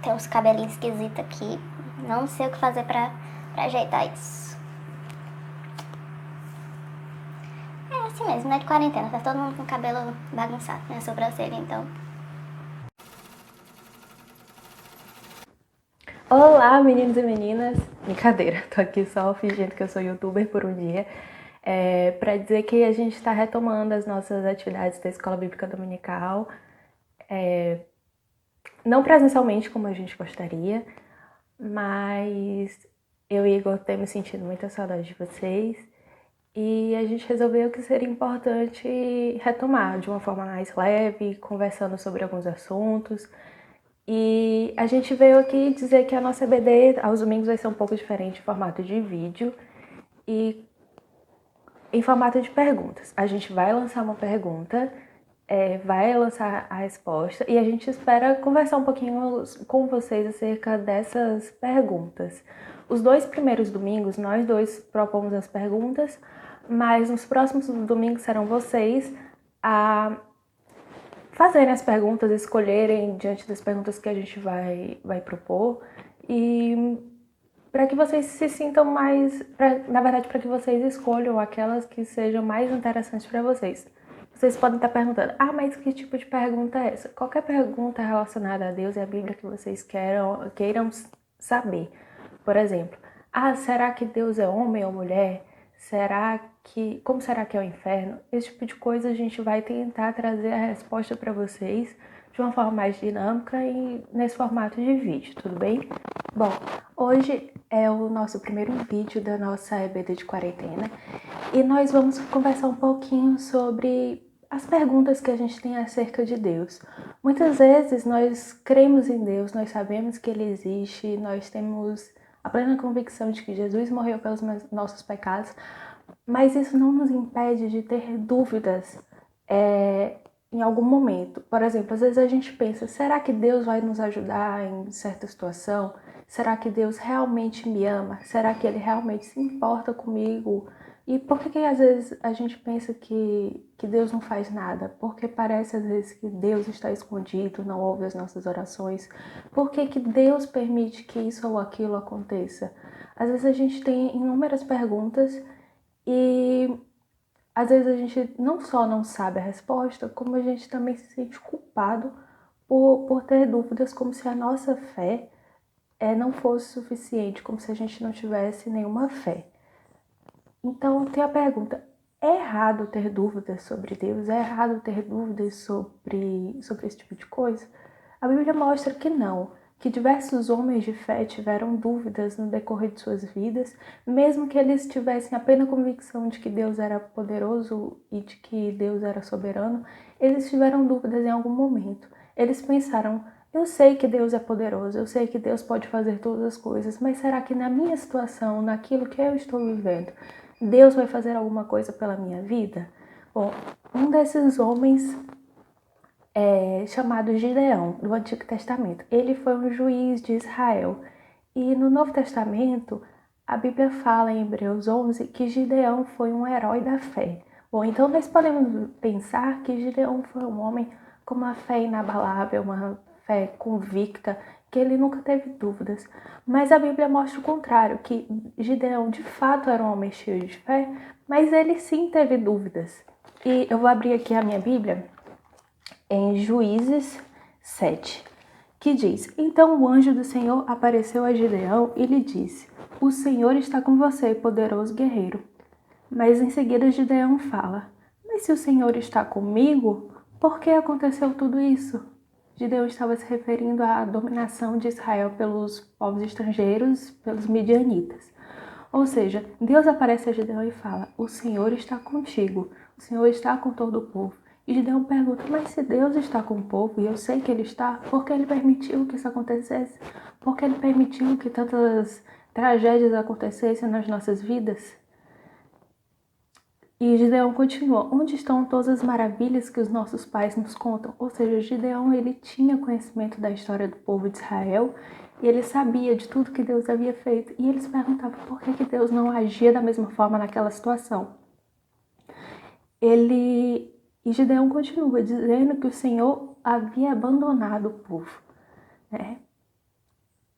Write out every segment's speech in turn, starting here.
Tem uns cabelinhos esquisitos aqui. Não sei o que fazer pra ajeitar isso. É assim mesmo, né? De quarentena. Tá todo mundo com o cabelo bagunçado, né? Sobrancelha, então. Olá, meninos e meninas! Brincadeira, tô aqui só fingindo que eu sou youtuber por um dia. Para dizer que a gente está retomando as nossas atividades da Escola Bíblica Dominical. Não presencialmente como a gente gostaria, mas eu e Igor temos sentido muita saudade de vocês. E a gente resolveu que seria importante retomar de uma forma mais leve, conversando sobre alguns assuntos. E a gente veio aqui dizer que a nossa EBD aos domingos vai ser um pouco diferente em formato de vídeo e em formato de perguntas. A gente vai lançar uma pergunta, vai lançar a resposta e a gente espera conversar um pouquinho com vocês acerca dessas perguntas. Os 2 primeiros domingos, nós dois propomos as perguntas, mas nos próximos domingos serão vocês a fazerem as perguntas, escolherem diante das perguntas que a gente vai propor e para que vocês se sintam mais, na verdade, para que vocês escolham aquelas que sejam mais interessantes para vocês. Vocês podem estar perguntando, mas que tipo de pergunta é essa? Qualquer pergunta relacionada a Deus e a Bíblia que vocês queiram saber. Por exemplo, será que Deus é homem ou mulher? Como será que é o inferno? Esse tipo de coisa a gente vai tentar trazer a resposta para vocês de uma forma mais dinâmica e nesse formato de vídeo, tudo bem? Bom, hoje é o nosso primeiro vídeo da nossa EBD de quarentena e nós vamos conversar um pouquinho sobre as perguntas que a gente tem acerca de Deus. Muitas vezes nós cremos em Deus, nós sabemos que Ele existe, nós temos a plena convicção de que Jesus morreu pelos nossos pecados, mas isso não nos impede de ter dúvidas em algum momento. Por exemplo, às vezes a gente pensa, será que Deus vai nos ajudar em certa situação? Será que Deus realmente me ama? Será que Ele realmente se importa comigo? E por que às vezes a gente pensa que Deus não faz nada? Porque parece às vezes que Deus está escondido, não ouve as nossas orações. Por que Deus permite que isso ou aquilo aconteça? Às vezes a gente tem inúmeras perguntas e às vezes a gente não só não sabe a resposta, como a gente também se sente culpado por ter dúvidas, como se a nossa fé não fosse suficiente, como se a gente não tivesse nenhuma fé. Então tem a pergunta, é errado ter dúvidas sobre Deus? É errado ter dúvidas sobre esse tipo de coisa? A Bíblia mostra que não, que diversos homens de fé tiveram dúvidas no decorrer de suas vidas, mesmo que eles tivessem a plena convicção de que Deus era poderoso e de que Deus era soberano, eles tiveram dúvidas em algum momento. Eles pensaram, eu sei que Deus é poderoso, eu sei que Deus pode fazer todas as coisas, mas será que na minha situação, naquilo que eu estou vivendo, Deus vai fazer alguma coisa pela minha vida? Bom, um desses homens chamado Gideão, do Antigo Testamento. Ele foi um juiz de Israel. E no Novo Testamento, a Bíblia fala em Hebreus 11 que Gideão foi um herói da fé. Bom, então nós podemos pensar que Gideão foi um homem com uma fé inabalável, uma fé convicta, que ele nunca teve dúvidas. Mas a Bíblia mostra o contrário, que Gideão de fato era um homem cheio de fé, mas ele sim teve dúvidas. E eu vou abrir aqui a minha Bíblia em Juízes 7, que diz, então o anjo do Senhor apareceu a Gideão e lhe disse, o Senhor está com você, poderoso guerreiro. Mas em seguida Gideão fala, mas se o Senhor está comigo, por que aconteceu tudo isso? Gideão estava se referindo à dominação de Israel pelos povos estrangeiros, pelos midianitas. Ou seja, Deus aparece a Gideão e fala, o Senhor está contigo, o Senhor está com todo o povo. E Gideão pergunta, mas se Deus está com o povo, e eu sei que Ele está, por que Ele permitiu que isso acontecesse? Por que Ele permitiu que tantas tragédias acontecessem nas nossas vidas? E Gideão continua, onde estão todas as maravilhas que os nossos pais nos contam? Ou seja, Gideão ele tinha conhecimento da história do povo de Israel e ele sabia de tudo que Deus havia feito. E eles perguntavam por que Deus não agia da mesma forma naquela situação. E Gideão continua dizendo que o Senhor havia abandonado o povo, né?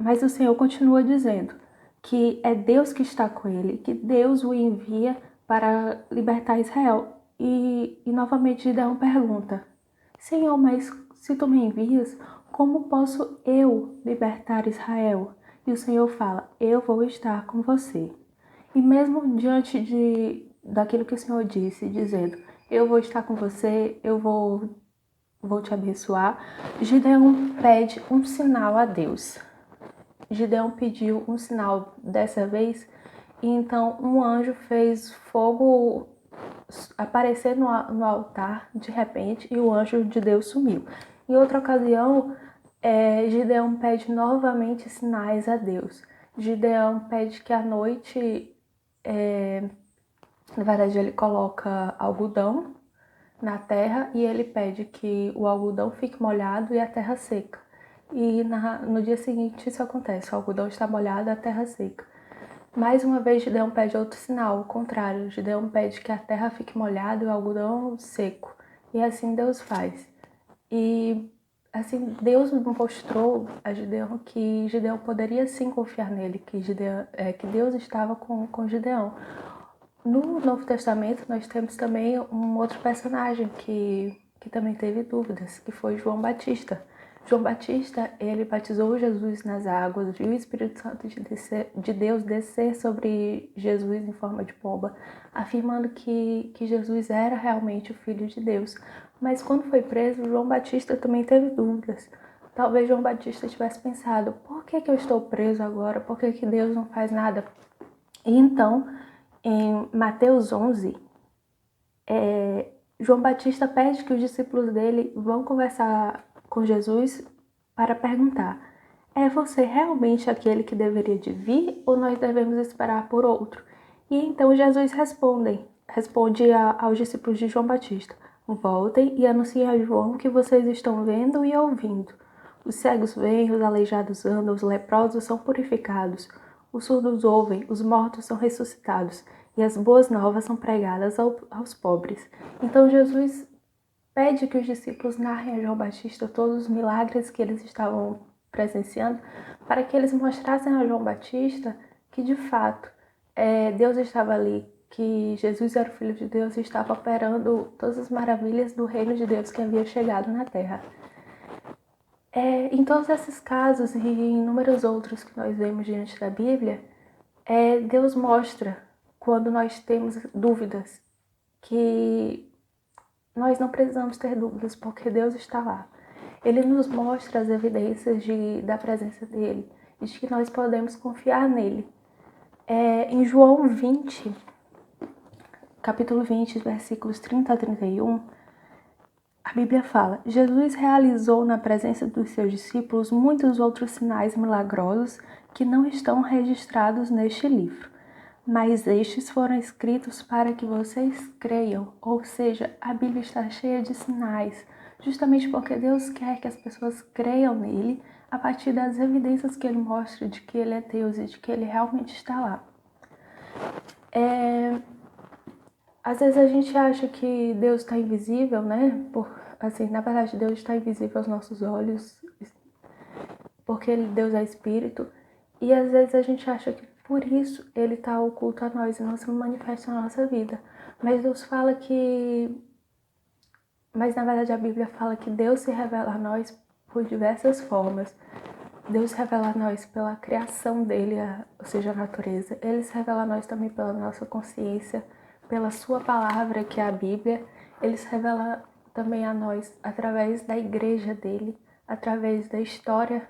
Mas o Senhor continua dizendo que é Deus que está com ele, que Deus o envia para libertar Israel. E novamente Gideão pergunta: Senhor, mas se tu me envias, como posso eu libertar Israel? E o Senhor fala: eu vou estar com você. E mesmo diante daquilo que o Senhor disse, dizendo: eu vou estar com você, eu vou te abençoar, Gideão pede um sinal a Deus. Gideão pediu um sinal dessa vez, e então um anjo fez fogo aparecer no altar de repente, e o anjo de Deus sumiu. Em outra ocasião, Gideão pede novamente sinais a Deus. Gideão pede que à noite, na verdade, ele coloca algodão na terra e ele pede que o algodão fique molhado e a terra seca. E no dia seguinte isso acontece, o algodão está molhado e a terra seca. Mais uma vez Gideão pede outro sinal, o contrário, Gideão pede que a terra fique molhada e o algodão seco. E assim Deus faz. E assim Deus mostrou a Gideão que Gideão poderia sim confiar nele, que Deus estava com Gideão. No Novo Testamento nós temos também um outro personagem que também teve dúvidas, que foi João Batista. João Batista, ele batizou Jesus nas águas, viu o Espírito Santo de Deus descer sobre Jesus em forma de pomba, afirmando que Jesus era realmente o Filho de Deus. Mas quando foi preso, João Batista também teve dúvidas. Talvez João Batista tivesse pensado: por que eu estou preso agora? Por que Deus não faz nada? E então, em Mateus 11, João Batista pede que os discípulos dele vão conversar com Jesus para perguntar: é você realmente aquele que deveria de vir ou nós devemos esperar por outro? E então Jesus responde aos discípulos de João Batista: voltem e anunciem a João o que vocês estão vendo e ouvindo. Os cegos veem, os aleijados andam, os leprosos são purificados, os surdos ouvem, os mortos são ressuscitados e as boas novas são pregadas aos pobres. Então Jesus pede que os discípulos narrem a João Batista todos os milagres que eles estavam presenciando, para que eles mostrassem a João Batista que de fato Deus estava ali, que Jesus era o Filho de Deus e estava operando todas as maravilhas do reino de Deus que havia chegado na terra. Em todos esses casos e em inúmeros outros que nós vemos diante da Bíblia, Deus mostra, quando nós temos dúvidas, que nós não precisamos ter dúvidas, porque Deus está lá. Ele nos mostra as evidências da presença dele e de que nós podemos confiar nele. Em João 20, capítulo 20, versículos 30 a 31, a Bíblia fala: Jesus realizou na presença dos seus discípulos muitos outros sinais milagrosos que não estão registrados neste livro, mas estes foram escritos para que vocês creiam. Ou seja, a Bíblia está cheia de sinais, justamente porque Deus quer que as pessoas creiam nele a partir das evidências que ele mostra de que ele é Deus e de que ele realmente está lá. Às vezes a gente acha que Deus está invisível, né? Na verdade, Deus está invisível aos nossos olhos, porque Deus é Espírito. E às vezes a gente acha que por isso Ele está oculto a nós e não se manifesta na nossa vida. Mas na verdade a Bíblia fala que Deus se revela a nós por diversas formas. Deus se revela a nós pela criação dele, ou seja, a natureza. Ele se revela a nós também pela nossa consciência, pela sua palavra, que é a Bíblia. Ele se revela também a nós através da igreja dele, através da história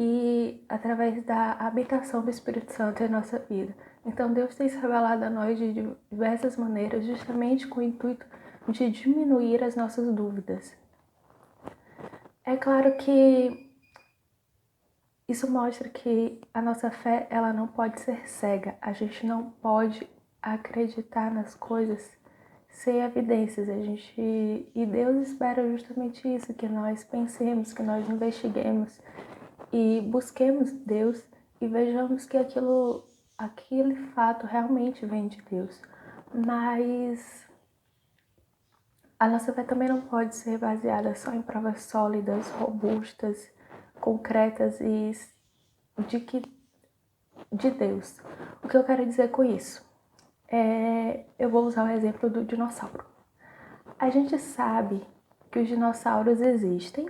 e através da habitação do Espírito Santo em nossa vida. Então Deus tem se revelado a nós de diversas maneiras, justamente com o intuito de diminuir as nossas dúvidas. É claro que isso mostra que a nossa fé, ela não pode ser cega. A gente não pode acreditar nas coisas sem evidências. E Deus espera justamente isso, que nós pensemos, que nós investiguemos e busquemos Deus e vejamos que aquele fato realmente vem de Deus. Mas a nossa fé também não pode ser baseada só em provas sólidas, robustas, concretas e de Deus. O que eu quero dizer com isso? Eu vou usar o exemplo do dinossauro. A gente sabe que os dinossauros existem,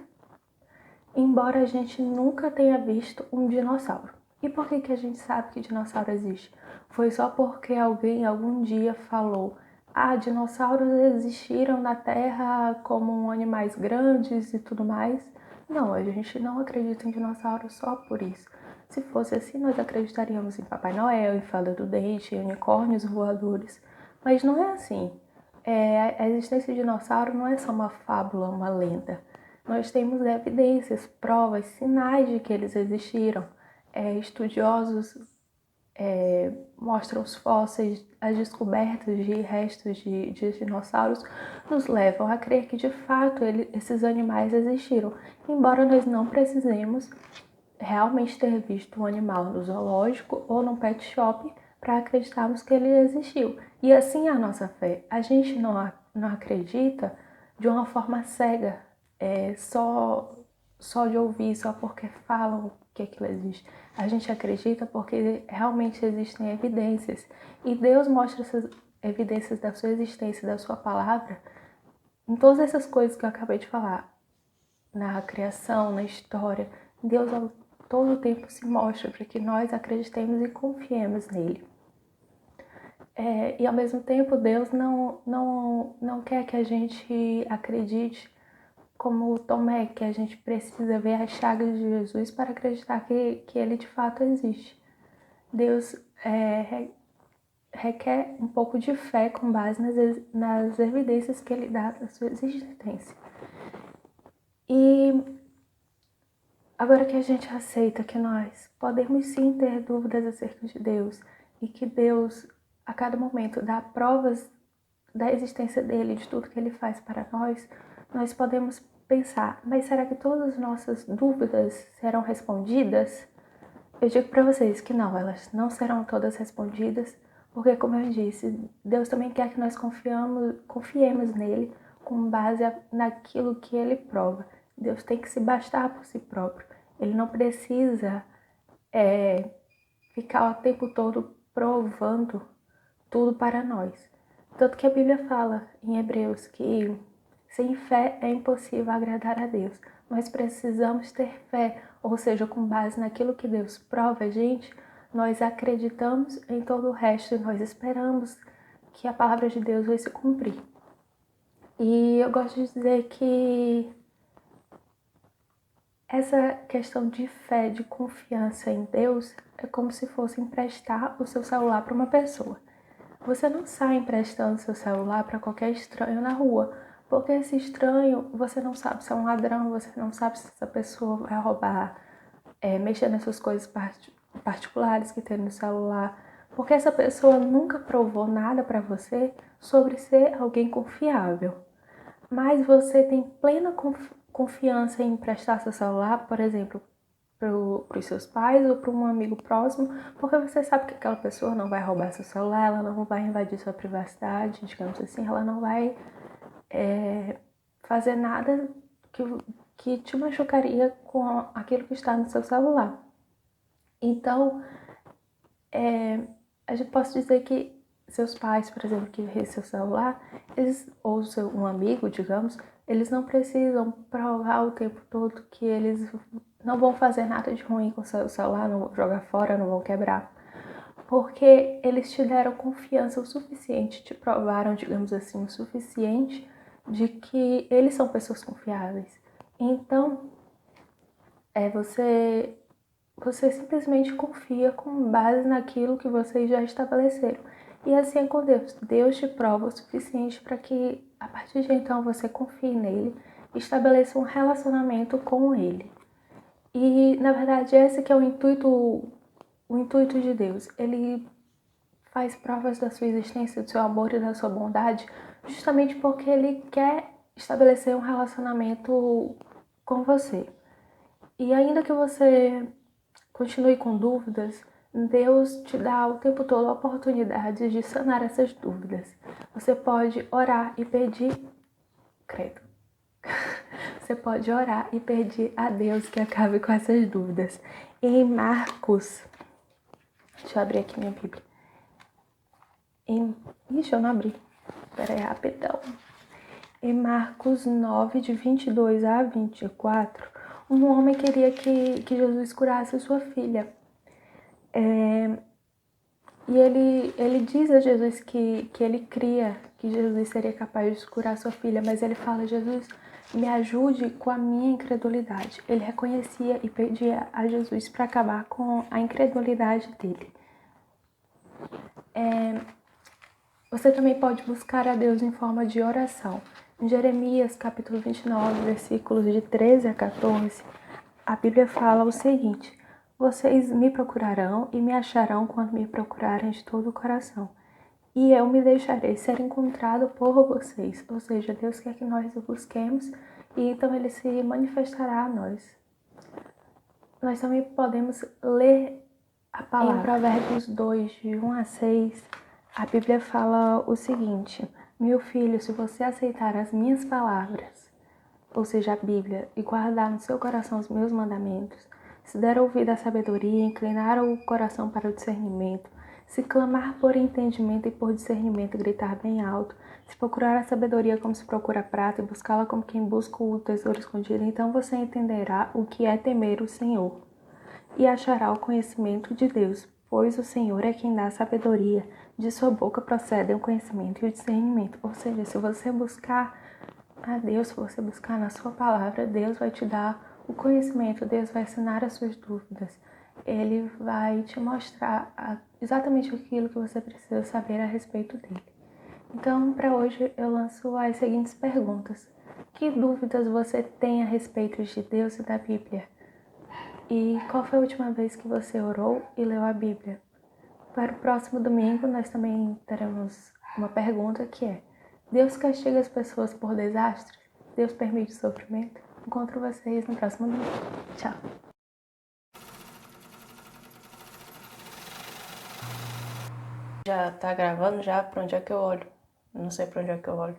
embora a gente nunca tenha visto um dinossauro. E por que a gente sabe que dinossauro existe? Foi só porque alguém algum dia falou: dinossauros existiram na Terra como animais grandes e tudo mais. Não, a gente não acredita em dinossauros só por isso. Se fosse assim, nós acreditaríamos em Papai Noel, em Fada do Dente, em unicórnios voadores. Mas não é assim. A existência de dinossauro não é só uma fábula, uma lenda. Nós temos evidências, provas, sinais de que eles existiram. Estudiosos mostram os fósseis, as descobertas de restos de dinossauros nos levam a crer que de fato esses animais existiram, embora nós não precisemos realmente ter visto um animal no zoológico ou no pet shop para acreditarmos que ele existiu. E assim é a nossa fé. A gente não acredita de uma forma cega, só de ouvir, só porque falam que aquilo existe. A gente acredita porque realmente existem evidências. E Deus mostra essas evidências da sua existência, da sua palavra, em todas essas coisas que eu acabei de falar. Na criação, na história. Deus todo o tempo se mostra para que nós acreditemos e confiemos nele. E ao mesmo tempo, Deus não quer que a gente acredite como Tomé, que a gente precisa ver as chagas de Jesus para acreditar que ele de fato existe. Deus requer um pouco de fé com base nas evidências que ele dá da sua existência. E agora que a gente aceita que nós podemos sim ter dúvidas acerca de Deus e que Deus, a cada momento, dá provas da existência dele, de tudo que ele faz para nós podemos pensar: mas será que todas as nossas dúvidas serão respondidas? Eu digo para vocês que não, elas não serão todas respondidas, porque, como eu disse, Deus também quer que nós confiemos nele com base naquilo que ele prova. Deus tem que se bastar por si próprio. Ele não precisa ficar o tempo todo provando tudo para nós. Tanto que a Bíblia fala em Hebreus que sem fé é impossível agradar a Deus. Nós precisamos ter fé, ou seja, com base naquilo que Deus prova a gente, nós acreditamos em todo o resto e nós esperamos que a palavra de Deus vai se cumprir. E eu gosto de dizer que essa questão de fé, de confiança em Deus, é como se fosse emprestar o seu celular para uma pessoa. Você não sai emprestando seu celular para qualquer estranho na rua, porque esse estranho, você não sabe se é um ladrão, você não sabe se essa pessoa vai roubar, mexer nas suas coisas particulares que tem no celular, porque essa pessoa nunca provou nada para você sobre ser alguém confiável. Mas você tem plena confiança em emprestar seu celular, por exemplo, para os seus pais ou para um amigo próximo, porque você sabe que aquela pessoa não vai roubar seu celular, ela não vai invadir sua privacidade, digamos assim, ela não vai fazer nada que te machucaria com aquilo que está no seu celular. Então, a gente pode dizer que seus pais, por exemplo, que vê seu celular, ou um amigo, digamos, eles não precisam provar o tempo todo que eles não vão fazer nada de ruim com o seu celular, não vão jogar fora, não vão quebrar. Porque eles te deram confiança o suficiente, te provaram, digamos assim, o suficiente de que eles são pessoas confiáveis. Então, você simplesmente confia com base naquilo que vocês já estabeleceram. E assim é com Deus. Deus te prova o suficiente para que, a partir de então, você confie nele e estabeleça um relacionamento com ele. E, na verdade, esse que é o intuito de Deus. Ele faz provas da sua existência, do seu amor e da sua bondade, justamente porque ele quer estabelecer um relacionamento com você. E ainda que você continue com dúvidas, Deus te dá o tempo todo a oportunidade de sanar essas dúvidas. Você pode orar e pedir, credo. você pode orar e pedir a Deus que acabe com essas dúvidas. Em Marcos, deixa eu abrir aqui minha Bíblia. Ixi, eu não abri. Espera aí, rapidão. Em Marcos 9, de 22 a 24, um homem queria que Jesus curasse a sua filha. E ele diz a Jesus que ele cria que Jesus seria capaz de curar sua filha, mas ele fala: Jesus, me ajude com a minha incredulidade. Ele reconhecia e pedia a Jesus para acabar com a incredulidade dele. Você também pode buscar a Deus em forma de oração. Em Jeremias, capítulo 29, versículos de 13 a 14, a Bíblia fala o seguinte: vocês me procurarão e me acharão quando me procurarem de todo o coração. E eu me deixarei ser encontrado por vocês. Ou seja, Deus quer que nós o busquemos e então Ele se manifestará a nós. Nós também podemos ler a palavra. Em Provérbios 2, de 1 a 6, a Bíblia fala o seguinte: meu filho, se você aceitar as minhas palavras, ou seja, a Bíblia, e guardar no seu coração os meus mandamentos, se der ouvido à sabedoria, inclinar o coração para o discernimento, se clamar por entendimento e por discernimento, gritar bem alto, se procurar a sabedoria como se procura a prata e buscá-la como quem busca o tesouro escondido, então você entenderá o que é temer o Senhor e achará o conhecimento de Deus, pois o Senhor é quem dá a sabedoria, de sua boca procedem o conhecimento e o discernimento. Ou seja, se você buscar a Deus, se você buscar na sua palavra, Deus vai te dar o conhecimento, Deus vai sanar as suas dúvidas. Ele vai te mostrar exatamente aquilo que você precisa saber a respeito dele. Então, para hoje, eu lanço as seguintes perguntas. Que dúvidas você tem a respeito de Deus e da Bíblia? E qual foi a última vez que você orou e leu a Bíblia? Para o próximo domingo, nós também teremos uma pergunta que é: Deus castiga as pessoas por desastres? Deus permite sofrimento? Encontro vocês no próximo domingo. Tchau! Já tá gravando já? Pra onde é que eu olho? Não sei pra onde é que eu olho.